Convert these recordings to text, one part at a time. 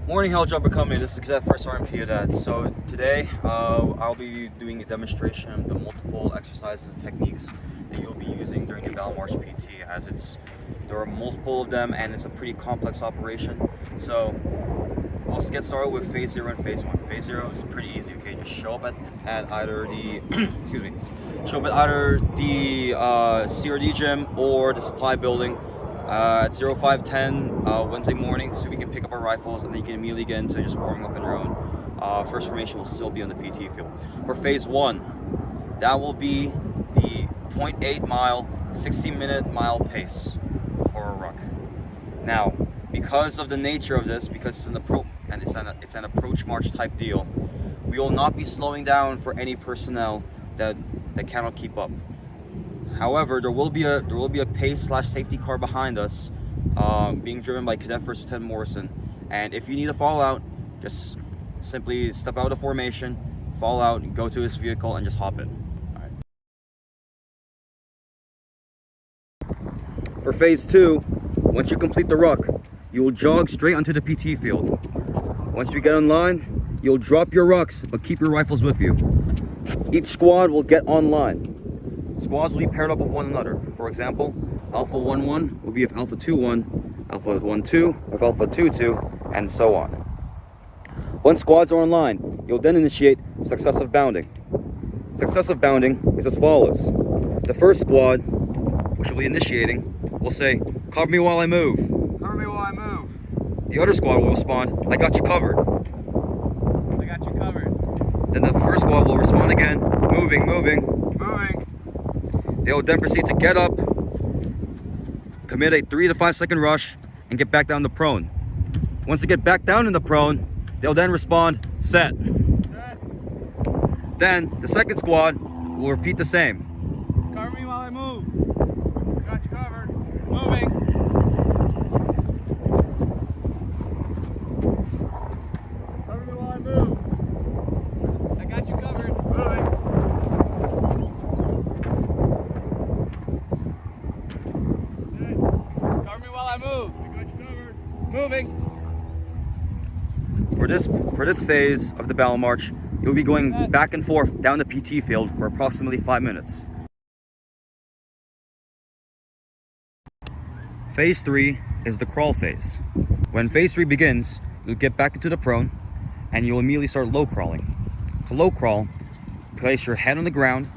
Morning, Helljumper Company. This is Cadet First Sergeant Piedad. So today, I'll be doing a demonstration of the multiple exercises and techniques that you'll be using during the Battle March PT, as there are multiple of them and it's a pretty complex operation. So let's get started with Phase 0 and Phase 1. Phase 0 is pretty easy. Okay, just show up at either the CRD gym or the supply building at 0510 Wednesday morning, so we can pick up our rifles and then you can immediately get into just warming up on your own. First formation will still be on the PT field. For Phase 1, that will be the 0.8 mile, 60-minute mile pace for a ruck. Now, because of the nature of this, because it's an approach march type deal, we will not be slowing down for any personnel that cannot keep up. However, there will be a pace/safety car behind us, being driven by Cadet First Lieutenant Morrison. And if you need to fall out, just simply step out of formation, fall out, and go to his vehicle, and just hop in. All right. For Phase 2, once you complete the ruck, you will jog straight onto the PT field. Once you get online, you'll drop your rucks, but keep your rifles with you. Each squad will get online. Squads will be paired up with one another. For example, Alpha 1-1 will be with Alpha 2-1, Alpha 1-2 with Alpha 2-2, and so on. Once squads are online, you'll then initiate successive bounding. Successive bounding is as follows. The first squad, which will be initiating, will say, "Cover me while I move." Cover me while I move. The other squad will respond, "I got you covered." I got you covered. Then the first squad will respond again, "Moving, moving." Moving. They will then proceed to get up, commit a 3 to 5 second rush, and get back down to prone. Once they get back down in the prone, they'll then respond, "Set." Set. Then the second squad will repeat the same. Cover me while I move. I got you covered. Moving. Cover me while I move. I got you covered. Moving. Cover me while I move. I got you covered. Moving. For this phase of the battle march, you'll be going back and forth down the PT field for approximately 5 minutes. Phase 3 is the crawl phase. When Phase 3 begins, you'll get back into the prone and you'll immediately start low crawling. To low crawl, place your head on the ground,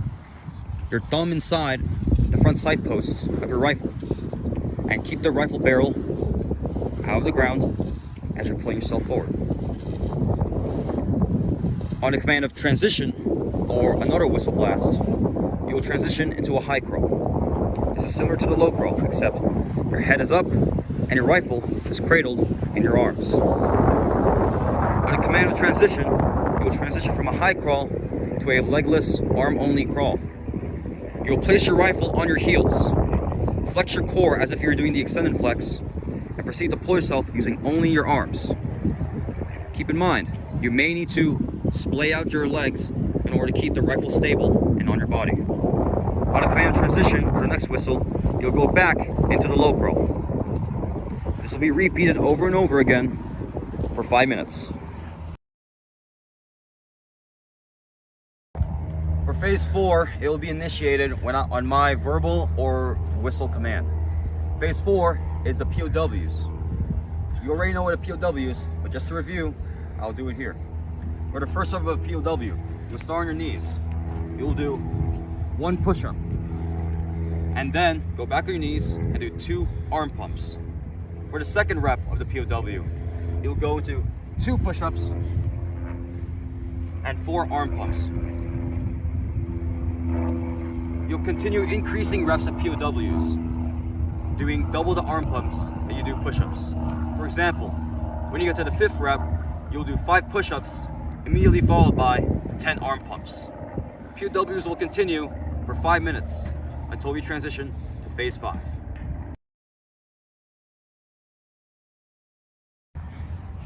your thumb inside the front sight post of your rifle, and keep the rifle barrel out of the ground as you're pulling yourself forward. On the command of transition, or another whistle blast, you will transition into a high crawl. This is similar to the low crawl, except your head is up and your rifle is cradled in your arms. On the command of transition, you will transition from a high crawl to a legless, arm-only crawl. You will place your rifle on your heels, flex your core as if you were doing the extended flex, and proceed to pull yourself using only your arms. Keep in mind, you may need to splay out your legs in order to keep the rifle stable and on your body. On a command of transition, or the next whistle, you'll go back into the low crawl. This will be repeated over and over again for 5 minutes. For Phase 4, it will be initiated on my verbal or whistle command. Phase 4 is the POWs. You already know what a POW is, but just to review, I'll do it here. For the first of a POW, you'll start on your knees. You'll do 1 push-up, and then go back on your knees and do 2 arm pumps. For the second rep of the POW, you'll go into 2 push-ups and 4 arm pumps. You'll continue increasing reps of POWs, doing double the arm pumps that you do push-ups. For example, when you get to the 5th rep, you'll do 5 push-ups, immediately followed by 10 arm pumps. POWs will continue for 5 minutes until we transition to Phase 5.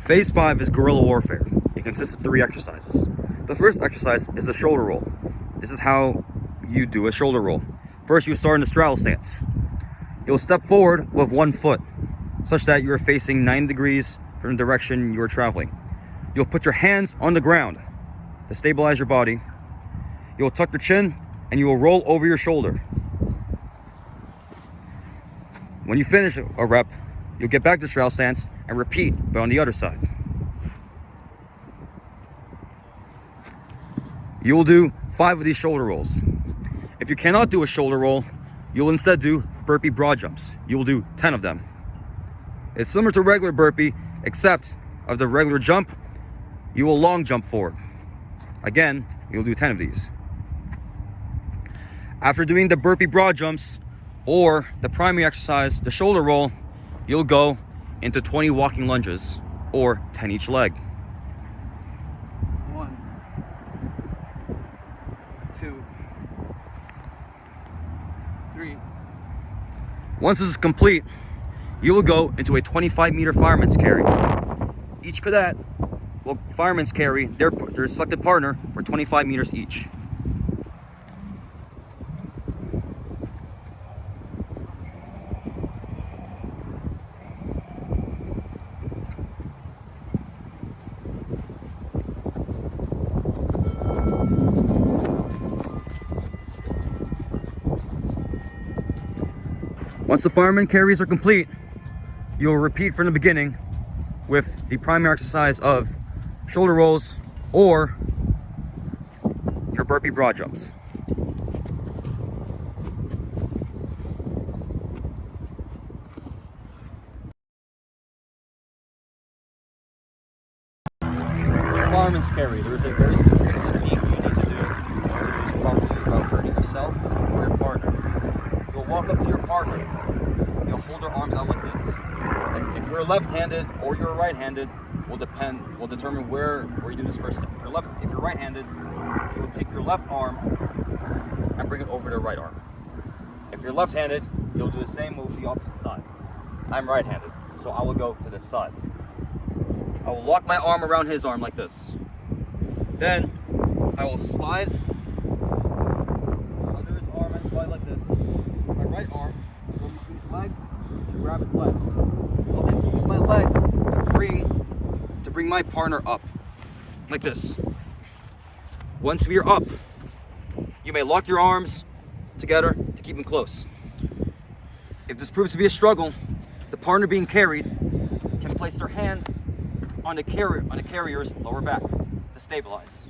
Phase 5 is guerrilla warfare. It consists of 3 exercises. The first exercise is the shoulder roll. This is how you do a shoulder roll. First, you start in the straddle stance. You'll step forward with 1 foot, such that you are facing 90 degrees from the direction you're traveling. You'll put your hands on the ground to stabilize your body. You'll tuck your chin and you will roll over your shoulder. When you finish a rep, you'll get back to straddle stance and repeat, but on the other side. You will do 5 of these shoulder rolls. If you cannot do a shoulder roll, you'll instead do burpee broad jumps. You will do 10 of them. It's similar to regular burpee, except of the regular jump, you will long jump forward. Again, you'll do 10 of these. After doing the burpee broad jumps or the primary exercise, the shoulder roll, you'll go into 20 walking lunges or 10 each leg. 1, 2, 3. Once this is complete, you will go into a 25-meter fireman's carry. Each cadet will fireman's carry their selected partner for 25 meters each. Once the fireman carries are complete, you'll repeat from the beginning with the primary exercise of shoulder rolls or your burpee broad jumps. Fireman's carry, there is a very specific technique you need to do in order to do this properly without hurting yourself or your partner. You'll walk up to your partner, you'll hold their arms out like this. And if you're left-handed or you're right-handed, will determine where you do this first step. If you're right-handed, you will take your left arm and bring it over to the right arm. If you're left-handed, you'll do the same move to the opposite side. I'm right-handed, so I will go to this side. I will lock my arm around his arm like this. Then I will slide under his arm and slide like this. My right arm will go between his legs and grab his legs. I'll then use my legs to bring my partner up like this. Once we are up, you may lock your arms together to keep them close. If this proves to be a struggle, the partner being carried can place their hand on the carrier's lower back to stabilize.